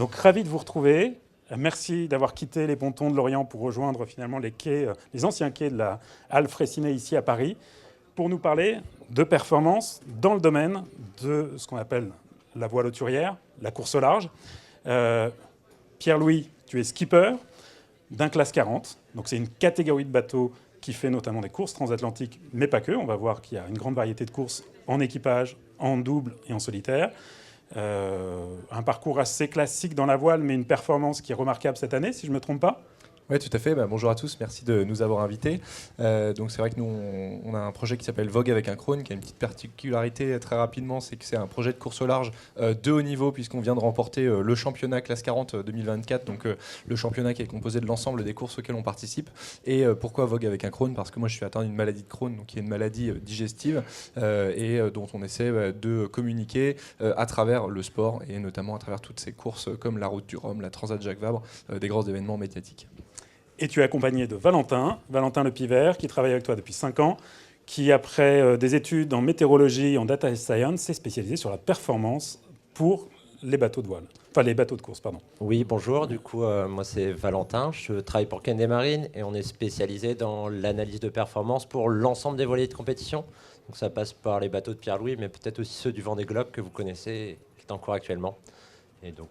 Donc ravi de vous retrouver. Merci d'avoir quitté les pontons de l'Orient pour rejoindre finalement les quais, les anciens quais de la halle Freycinet ici à Paris, pour nous parler de performance dans le domaine de ce qu'on appelle la voile hauturière, la course au large. Pierre-Louis, tu es skipper d'un classe 40, donc c'est une catégorie de bateaux qui fait notamment des courses transatlantiques, mais pas que. On va voir qu'il y a une grande variété de courses en équipage, en double et en solitaire. Un parcours assez classique dans la voile, mais une performance qui est remarquable cette année, si je ne me trompe pas. Oui, tout à fait. Bonjour à tous, merci de nous avoir invités. Donc c'est vrai que nous, on a un projet qui s'appelle Vogue avec un Krone, qui a une petite particularité très rapidement, c'est que c'est un projet de course au large de haut niveau, puisqu'on vient de remporter le championnat classe 40 2024, donc le championnat qui est composé de l'ensemble des courses auxquelles on participe. Et pourquoi Vogue avec un Krone? Parce que moi je suis atteint d'une maladie de Crohn, donc qui est une maladie digestive, et dont on essaie de communiquer à travers le sport, et notamment à travers toutes ces courses comme la Route du Rhum, la Transat Jacques Vabre, des grands événements médiatiques. Et tu es accompagné de Valentin Le Pivert, qui travaille avec toi depuis 5 ans, qui, après des études en météorologie et en data science, s'est spécialisé sur la performance pour les bateaux de voile. Enfin, les bateaux de course, pardon. Oui, bonjour. Du coup, moi, c'est Valentin. Je travaille pour Candé Marine et on est spécialisé dans l'analyse de performance pour l'ensemble des voiliers de compétition. Donc, ça passe par les bateaux de Pierre-Louis, mais peut-être aussi ceux du Vendée Globe que vous connaissez, qui est en cours actuellement. Et donc,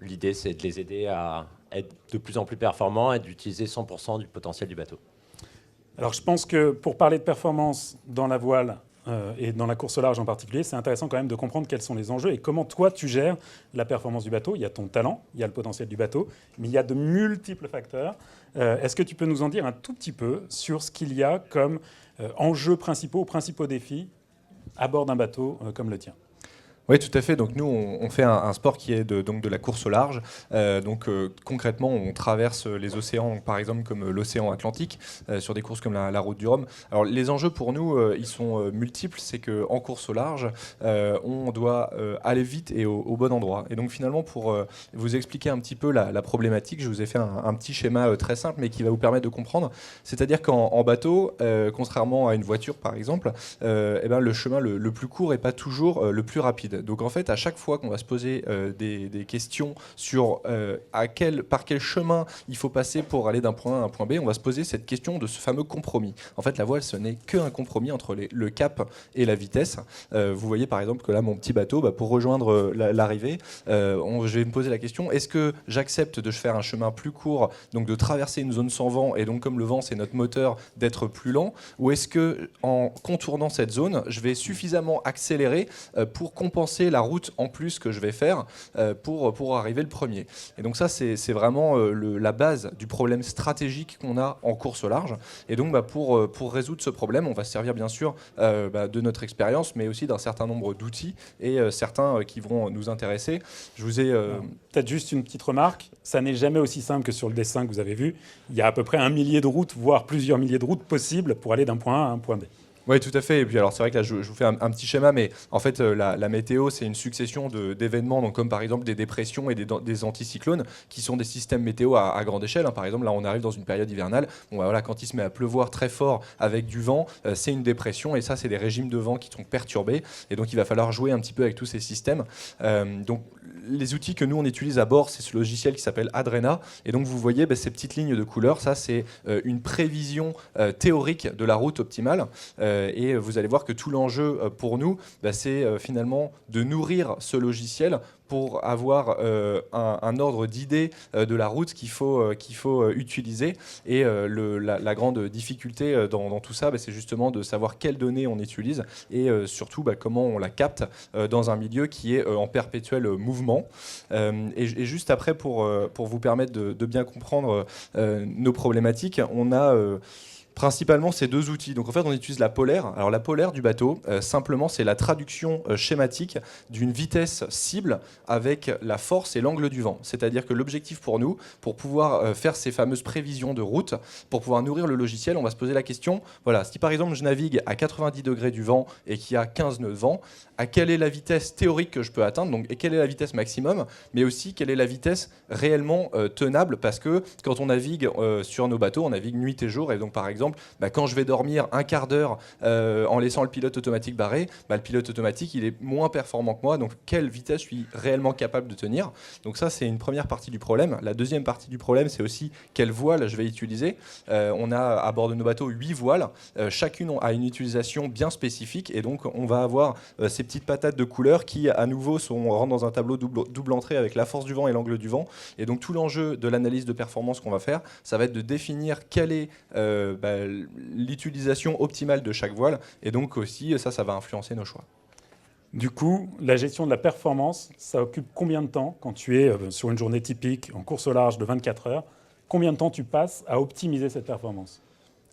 l'idée, c'est de les aider à être de plus en plus performants et d'utiliser 100% du potentiel du bateau. Alors, je pense que pour parler de performance dans la voile et dans la course au large en particulier, c'est intéressant quand même de comprendre quels sont les enjeux et comment toi, tu gères la performance du bateau. Il y a ton talent, il y a le potentiel du bateau, mais il y a de multiples facteurs. Est-ce que tu peux nous en dire un tout petit peu sur ce qu'il y a comme enjeux principaux ou principaux défis à bord d'un bateau comme le tien ? Oui, tout à fait. Donc nous, on fait un sport qui est donc de la course au large. Concrètement, on traverse les océans, par exemple comme l'océan Atlantique, sur des courses comme la Route du Rhum. Alors les enjeux pour nous, ils sont multiples. C'est qu'en course au large, on doit aller vite et au bon endroit. Et donc finalement, pour vous expliquer un petit peu la problématique, je vous ai fait un petit schéma très simple, mais qui va vous permettre de comprendre. C'est-à-dire qu'en bateau, contrairement à une voiture par exemple, le chemin le plus court n'est pas toujours le plus rapide. Donc en fait, à chaque fois qu'on va se poser des questions sur par quel chemin il faut passer pour aller d'un point A à un point B, on va se poser cette question de ce fameux compromis. En fait, la voile, ce n'est qu'un compromis entre le cap et la vitesse. Vous voyez par exemple que là, mon petit bateau, pour rejoindre l'arrivée, je vais me poser la question, est-ce que j'accepte de faire un chemin plus court, donc de traverser une zone sans vent, et donc comme le vent, c'est notre moteur, d'être plus lent, ou est-ce que en contournant cette zone, je vais suffisamment accélérer pour compenser la route en plus que je vais faire pour arriver le premier. Et donc ça, c'est vraiment la base du problème stratégique qu'on a en course au large. Et donc pour résoudre ce problème, on va se servir bien sûr de notre expérience, mais aussi d'un certain nombre d'outils et certains qui vont nous intéresser. Je vous ai... Peut-être juste une petite remarque, ça n'est jamais aussi simple que sur le dessin que vous avez vu. Il y a à peu près 1 millier de routes, voire plusieurs milliers de routes possibles pour aller d'un point A à un point B. Oui, tout à fait. Et puis alors c'est vrai que là je vous fais un petit schéma, mais en fait la météo, c'est une succession d'événements, donc comme par exemple des dépressions et des anticyclones, qui sont des systèmes météo à grande échelle. Par exemple, là on arrive dans une période hivernale. Voilà, quand il se met à pleuvoir très fort avec du vent, c'est une dépression, et ça c'est des régimes de vent qui sont perturbés. Et donc il va falloir jouer un petit peu avec tous ces systèmes. Donc les outils que nous on utilise à bord, c'est ce logiciel qui s'appelle Adrena. Et donc vous voyez ces petites lignes de couleurs, ça c'est une prévision théorique de la route optimale. Et vous allez voir que tout l'enjeu pour nous, c'est finalement de nourrir ce logiciel pour avoir un ordre d'idée de la route qu'il faut utiliser. Et la grande difficulté dans tout ça, c'est justement de savoir quelles données on utilise et surtout comment on la capte dans un milieu qui est en perpétuel mouvement. Et juste après, pour vous permettre de bien comprendre nos problématiques, on a... principalement ces deux outils. Donc en fait, on utilise la polaire. Alors la polaire du bateau, simplement, c'est la traduction schématique d'une vitesse cible avec la force et l'angle du vent. C'est-à-dire que l'objectif pour nous, pour pouvoir faire ces fameuses prévisions de route, pour pouvoir nourrir le logiciel, on va se poser la question, voilà, si par exemple je navigue à 90 degrés du vent et qu'il y a 15 nœuds de vent, à quelle est la vitesse théorique que je peux atteindre, donc, et quelle est la vitesse maximum, mais aussi quelle est la vitesse réellement tenable, parce que quand on navigue sur nos bateaux, on navigue nuit et jour, et donc par exemple, exemple, quand je vais dormir un quart d'heure en laissant le pilote automatique barré, le pilote automatique il est moins performant que moi, donc quelle vitesse je suis réellement capable de tenir. Donc ça c'est une première partie du problème. La deuxième partie du problème c'est aussi quelle voile je vais utiliser. On a à bord de nos bateaux 8 voiles, chacune a une utilisation bien spécifique et donc on va avoir ces petites patates de couleurs qui à nouveau rentrent dans un tableau double entrée avec la force du vent et l'angle du vent. Et donc tout l'enjeu de l'analyse de performance qu'on va faire, ça va être de définir quelle est l'utilisation optimale de chaque voile et donc aussi ça va influencer nos choix. Du coup, la gestion de la performance, ça occupe combien de temps quand tu es sur une journée typique en course au large de 24 heures? Combien de temps tu passes à optimiser cette performance?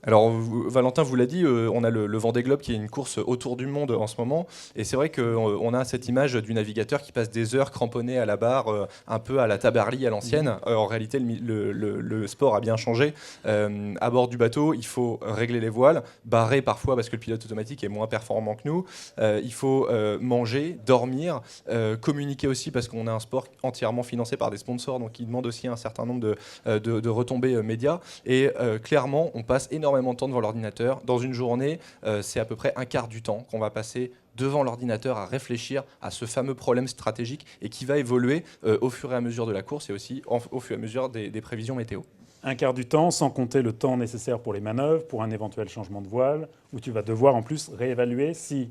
Alors, Valentin vous l'a dit, on a le Vendée Globe qui est une course autour du monde en ce moment. Et c'est vrai qu'on a cette image du navigateur qui passe des heures cramponné à la barre, un peu à la Tabarly à l'ancienne. En réalité, le sport a bien changé. À bord du bateau, il faut régler les voiles, barrer parfois parce que le pilote automatique est moins performant que nous. Il faut manger, dormir, communiquer aussi parce qu'on a un sport entièrement financé par des sponsors, donc qui demande aussi un certain nombre de retombées médias. Et clairement, on passe énormément de temps devant l'ordinateur. Dans une journée, c'est à peu près un quart du temps qu'on va passer devant l'ordinateur à réfléchir à ce fameux problème stratégique et qui va évoluer au fur et à mesure de la course et aussi au fur et à mesure des prévisions météo. Un quart du temps, sans compter le temps nécessaire pour les manœuvres, pour un éventuel changement de voile, où tu vas devoir en plus réévaluer si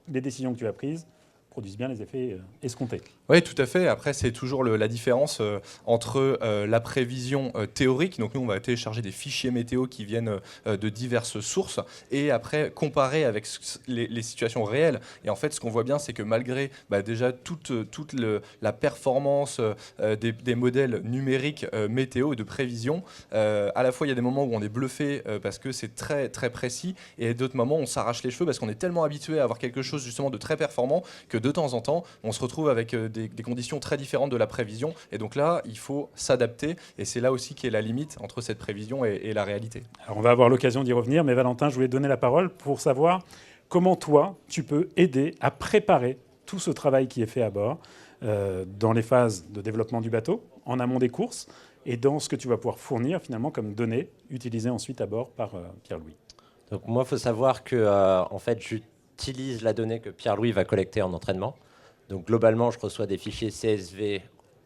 les décisions que tu as prises produisent bien les effets escomptés. Oui, tout à fait. Après, c'est toujours la différence entre la prévision théorique. Donc, nous, on va télécharger des fichiers météo qui viennent de diverses sources et après comparer avec les situations réelles. Et en fait, ce qu'on voit bien, c'est que malgré déjà toute la performance des modèles numériques météo et de prévision, à la fois, il y a des moments où on est bluffé parce que c'est très, très précis et d'autres moments, on s'arrache les cheveux parce qu'on est tellement habitué à avoir quelque chose justement de très performant que de temps en temps, on se retrouve avec des conditions très différentes de la prévision. Et donc là, il faut s'adapter. Et c'est là aussi qu'est la limite entre cette prévision et la réalité. Alors on va avoir l'occasion d'y revenir. Mais Valentin, je voulais te donner la parole pour savoir comment toi, tu peux aider à préparer tout ce travail qui est fait à bord dans les phases de développement du bateau, en amont des courses, et dans ce que tu vas pouvoir fournir finalement comme données utilisées ensuite à bord par Pierre-Louis. Donc moi, il faut savoir que en fait, j'utilise la donnée que Pierre-Louis va collecter en entraînement. Donc globalement, je reçois des fichiers CSV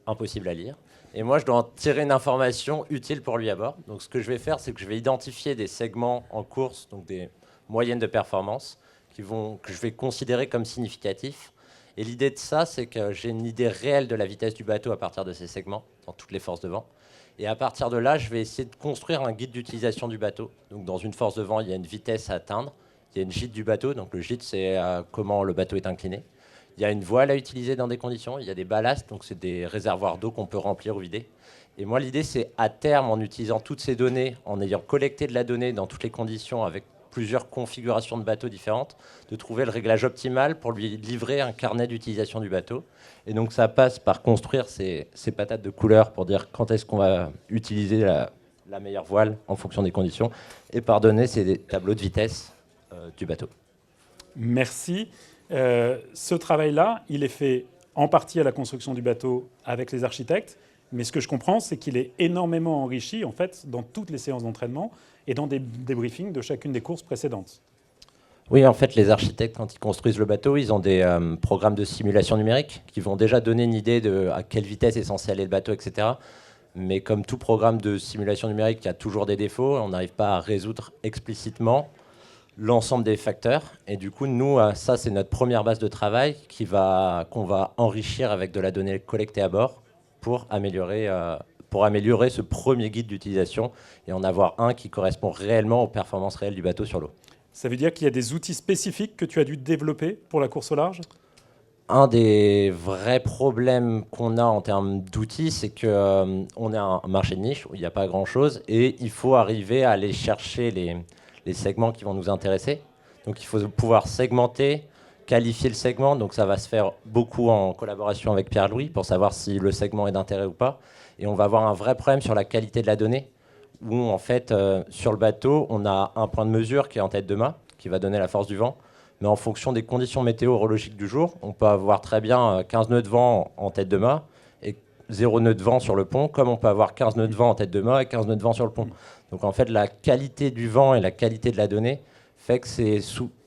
impossibles à lire. Et moi, je dois en tirer une information utile pour lui à bord. Donc ce que je vais faire, c'est que je vais identifier des segments en course, donc des moyennes de performance, que je vais considérer comme significatifs. Et l'idée de ça, c'est que j'ai une idée réelle de la vitesse du bateau à partir de ces segments, dans toutes les forces de vent. Et à partir de là, je vais essayer de construire un guide d'utilisation du bateau. Donc dans une force de vent, il y a une vitesse à atteindre. Il y a une gîte du bateau. Donc le gîte, c'est comment le bateau est incliné. Il y a une voile à utiliser dans des conditions, il y a des ballasts, donc c'est des réservoirs d'eau qu'on peut remplir ou vider. Et moi, l'idée, c'est à terme, en utilisant toutes ces données, en ayant collecté de la donnée dans toutes les conditions, avec plusieurs configurations de bateaux différentes, de trouver le réglage optimal pour lui livrer un carnet d'utilisation du bateau. Et donc, ça passe par construire ces patates de couleurs pour dire quand est-ce qu'on va utiliser la meilleure voile en fonction des conditions, et par donner ces tableaux de vitesse du bateau. Merci. Ce travail-là, il est fait en partie à la construction du bateau avec les architectes, mais ce que je comprends, c'est qu'il est énormément enrichi en fait dans toutes les séances d'entraînement et dans des briefings de chacune des courses précédentes. Oui, en fait, les architectes, quand ils construisent le bateau, ils ont des programmes de simulation numérique qui vont déjà donner une idée de à quelle vitesse est censé aller le bateau, etc. Mais comme tout programme de simulation numérique, il y a toujours des défauts, on n'arrive pas à résoudre explicitement l'ensemble des facteurs. Et du coup, nous, ça, c'est notre première base de travail qu'on va enrichir avec de la donnée collectée à bord pour améliorer ce premier guide d'utilisation et en avoir un qui correspond réellement aux performances réelles du bateau sur l'eau. Ça veut dire qu'il y a des outils spécifiques que tu as dû développer pour la course au large ? Un des vrais problèmes qu'on a en termes d'outils, c'est qu'on est un marché de niche où il n'y a pas grand-chose et il faut arriver à aller chercher les segments qui vont nous intéresser. Donc il faut pouvoir segmenter, qualifier le segment. Donc ça va se faire beaucoup en collaboration avec Pierre-Louis pour savoir si le segment est d'intérêt ou pas. Et on va avoir un vrai problème sur la qualité de la donnée, où en fait, sur le bateau, on a un point de mesure qui est en tête de mât, qui va donner la force du vent. Mais en fonction des conditions météorologiques du jour, on peut avoir très bien 15 nœuds de vent en tête de mât et 0 nœud de vent sur le pont, comme on peut avoir 15 nœuds de vent en tête de mât et 15 nœuds de vent sur le pont. Donc en fait, la qualité du vent et la qualité de la donnée fait que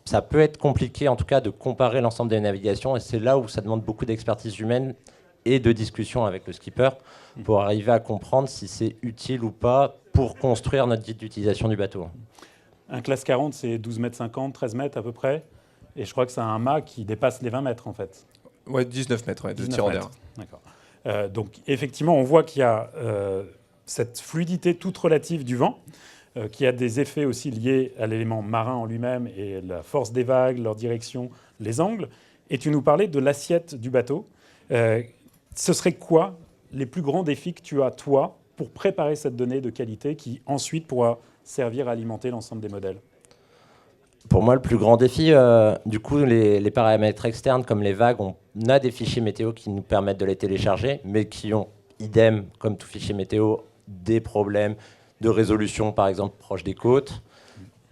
ça peut être compliqué, en tout cas, de comparer l'ensemble des navigations. Et c'est là où ça demande beaucoup d'expertise humaine et de discussion avec le skipper pour arriver à comprendre si c'est utile ou pas pour construire notre guide d'utilisation du bateau. Un classe 40, c'est 12 mètres 50, 13 mètres à peu près. Et je crois que c'est un mât qui dépasse les 20 mètres, en fait. Ouais, 19 mètres, de 19 tirant mètres. d'air. D'accord. Donc, effectivement, on voit qu'il y a cette fluidité toute relative du vent, qui a des effets aussi liés à l'élément marin en lui-même et la force des vagues, leur direction, les angles. Et tu nous parlais de l'assiette du bateau. Ce serait quoi les plus grands défis que tu as, toi, pour préparer cette donnée de qualité qui ensuite pourra servir à alimenter l'ensemble des modèles? Pour moi, le plus grand défi, du coup, les paramètres externes comme les vagues, on a des fichiers météo qui nous permettent de les télécharger, mais qui ont, idem, comme tout fichier météo, des problèmes de résolution, par exemple, proche des côtes.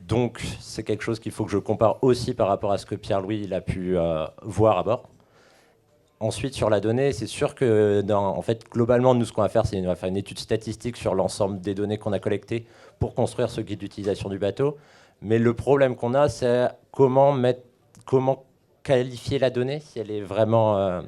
Donc, c'est quelque chose qu'il faut que je compare aussi par rapport à ce que Pierre-Louis il a pu voir à bord. Ensuite, sur la donnée, c'est sûr que, en fait, globalement, nous, ce qu'on va faire, c'est qu'on va faire une étude statistique sur l'ensemble des données qu'on a collectées pour construire ce guide d'utilisation du bateau. Mais le problème qu'on a, c'est comment qualifier la donnée, si elle est vraiment,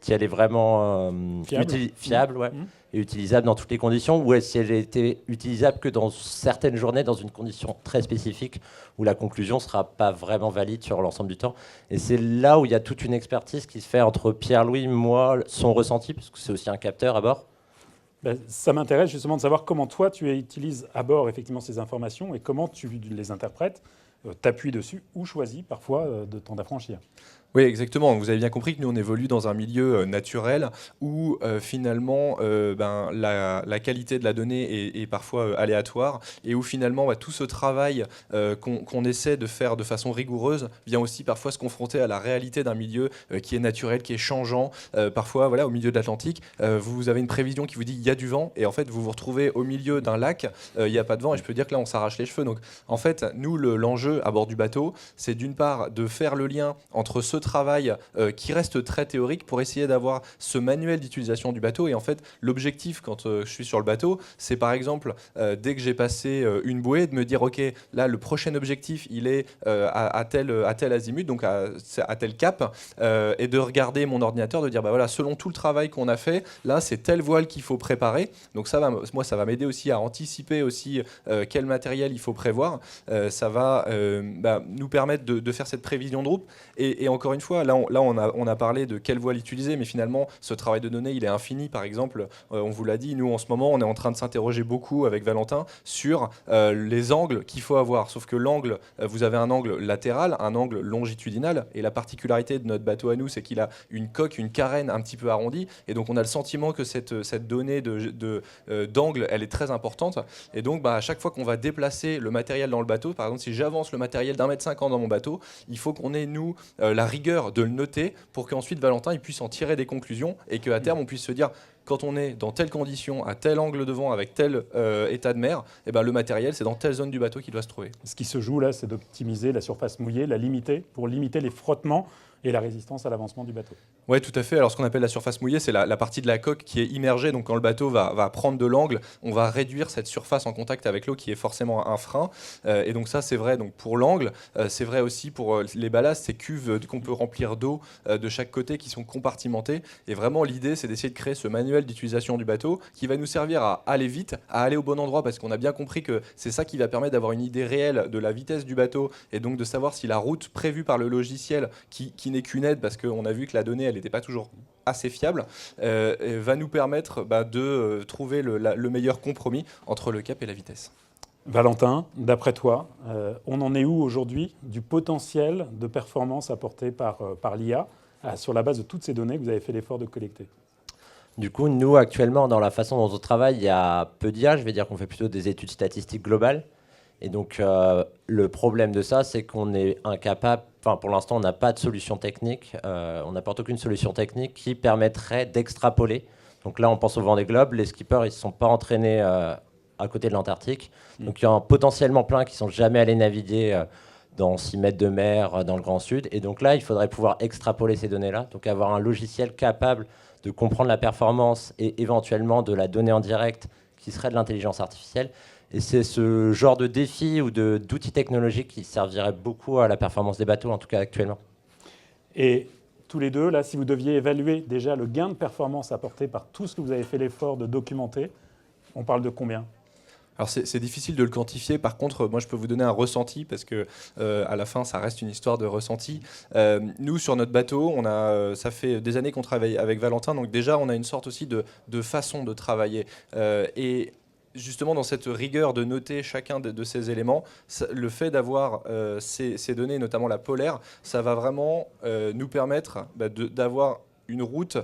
fiable ouais, et utilisable dans toutes les conditions, ou si elle était utilisable que dans certaines journées, dans une condition très spécifique, où la conclusion ne sera pas vraiment valide sur l'ensemble du temps. Et c'est là où il y a toute une expertise qui se fait entre Pierre-Louis, moi, son ressenti, parce que c'est aussi un capteur à bord. Ça m'intéresse justement de savoir comment toi, tu utilises à bord effectivement ces informations et comment tu les interprètes, t'appuies dessus ou choisis parfois de t'en affranchir. Oui, exactement. Vous avez bien compris que nous, on évolue dans un milieu naturel où finalement la qualité de la donnée est parfois aléatoire et où finalement tout ce travail qu'on essaie de faire de façon rigoureuse vient aussi parfois se confronter à la réalité d'un milieu qui est naturel, qui est changeant. Parfois, voilà, au milieu de l'Atlantique, vous avez une prévision qui vous dit il y a du vent et en fait, vous vous retrouvez au milieu d'un lac, il n'y a pas de vent et je peux dire que là, on s'arrache les cheveux. Donc, en fait, nous, l'enjeu à bord du bateau, c'est d'une part de faire le lien entre ce travail qui reste très théorique pour essayer d'avoir ce manuel d'utilisation du bateau. Et en fait, l'objectif quand je suis sur le bateau, c'est par exemple, dès que j'ai passé une bouée, de me dire, OK, là, le prochain objectif, il est à tel azimut, donc à tel cap, et de regarder mon ordinateur, de dire, bah voilà, selon tout le travail qu'on a fait, là, c'est telle voile qu'il faut préparer. Donc ça va m'aider aussi à anticiper aussi quel matériel il faut prévoir. Ça va nous permettre de faire cette prévision de route. Et encore une fois, là, on a parlé de quelle voile utiliser, mais finalement, ce travail de données, il est infini. Par exemple, on vous l'a dit, nous, en ce moment, on est en train de s'interroger beaucoup avec Valentin sur les angles qu'il faut avoir. Sauf que l'angle, vous avez un angle latéral, un angle longitudinal, et la particularité de notre bateau à nous, c'est qu'il a une coque, une carène un petit peu arrondie, et donc on a le sentiment que cette donnée d'angle, elle est très importante. Et donc, à chaque fois qu'on va déplacer le matériel dans le bateau, par exemple, si j'avance le matériel d'1,50 m dans mon bateau, il faut qu'on ait, nous, la rigueur de le noter pour qu'ensuite Valentin il puisse en tirer des conclusions et qu'à terme on puisse se dire quand on est dans telle condition, à tel angle de vent, avec tel état de mer, et le matériel c'est dans telle zone du bateau qu'il doit se trouver. Ce qui se joue là, c'est d'optimiser la surface mouillée, la limiter pour limiter les frottements et la résistance à l'avancement du bateau. Oui, tout à fait. Alors, ce qu'on appelle la surface mouillée, c'est la partie de la coque qui est immergée. Donc, quand le bateau va prendre de l'angle, on va réduire cette surface en contact avec l'eau qui est forcément un frein. Et donc, ça, c'est vrai donc, pour l'angle. C'est vrai aussi pour les ballasts, ces cuves qu'on peut remplir d'eau de chaque côté qui sont compartimentées. Et vraiment, l'idée, c'est d'essayer de créer ce manuel d'utilisation du bateau qui va nous servir à aller vite, à aller au bon endroit, parce qu'on a bien compris que c'est ça qui va permettre d'avoir une idée réelle de la vitesse du bateau et donc de savoir si la route prévue par le logiciel, qui n'est qu'une aide, parce qu'on a vu que la donnée, elle n'était pas toujours assez fiable, va nous permettre de trouver le meilleur compromis entre le cap et la vitesse. Valentin, d'après toi, on en est où aujourd'hui du potentiel de performance apporté par l'IA sur la base de toutes ces données que vous avez fait l'effort de collecter? Du coup, nous, actuellement, dans la façon dont on travaille, il y a peu d'IA. Je vais dire qu'on fait plutôt des études statistiques globales. Et donc, le problème de ça, c'est qu'on est incapable, pour l'instant, on n'a pas de solution technique, on n'apporte aucune solution technique qui permettrait d'extrapoler. Donc là, on pense au Vendée Globe, les skippers, ils ne se sont pas entraînés à côté de l'Antarctique. Donc, il y en a potentiellement plein qui ne sont jamais allés naviguer dans 6 mètres de mer dans le Grand Sud. Et donc là, il faudrait pouvoir extrapoler ces données-là, donc avoir un logiciel capable de comprendre la performance et éventuellement de la donner en direct, qui serait de l'intelligence artificielle. Et c'est ce genre de défi ou d'outils technologiques qui servirait beaucoup à la performance des bateaux, en tout cas actuellement. Et tous les deux, là, si vous deviez évaluer déjà le gain de performance apporté par tout ce que vous avez fait l'effort de documenter, on parle de combien ? Alors c'est difficile de le quantifier. Par contre, moi je peux vous donner un ressenti parce que à la fin ça reste une histoire de ressenti. Nous sur notre bateau, ça fait des années qu'on travaille avec Valentin, donc déjà on a une sorte aussi de façon de travailler. Et justement, dans cette rigueur de noter chacun de ces éléments, le fait d'avoir ces données, notamment la polaire, ça va vraiment nous permettre d'avoir une route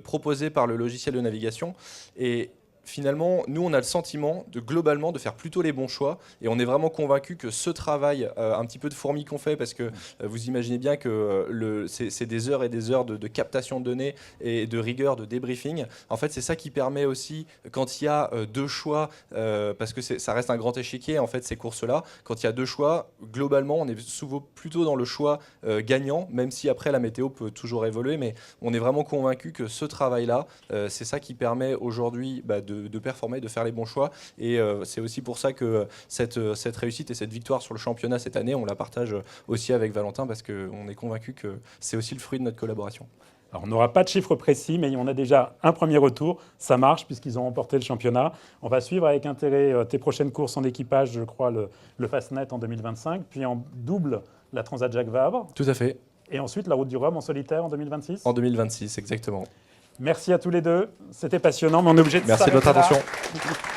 proposée par le logiciel de navigation. Et finalement, nous, on a le sentiment globalement de faire plutôt les bons choix, et on est vraiment convaincu que ce travail, un petit peu de fourmi qu'on fait, parce que vous imaginez bien que c'est des heures et des heures de captation de données et de rigueur de débriefing. En fait, c'est ça qui permet aussi, quand il y a deux choix, parce que ça reste un grand échiquier, en fait, ces courses-là, quand il y a deux choix, globalement, on est souvent plutôt dans le choix gagnant, même si après la météo peut toujours évoluer, mais on est vraiment convaincu que ce travail-là, c'est ça qui permet aujourd'hui de performer, de faire les bons choix. Et c'est aussi pour ça que cette réussite et cette victoire sur le championnat cette année, on la partage aussi avec Valentin, parce qu'on est convaincu que c'est aussi le fruit de notre collaboration. Alors, on n'aura pas de chiffres précis, mais on a déjà un premier retour. Ça marche puisqu'ils ont remporté le championnat. On va suivre avec intérêt tes prochaines courses en équipage, je crois, le Fastnet en 2025, puis en double la Transat Jacques Vabre. Tout à fait. Et ensuite la Route du Rhum en solitaire en 2026 ? En 2026, exactement. Merci à tous les deux. C'était passionnant, mais on est obligé de Merci de votre s'arrêter là. attention.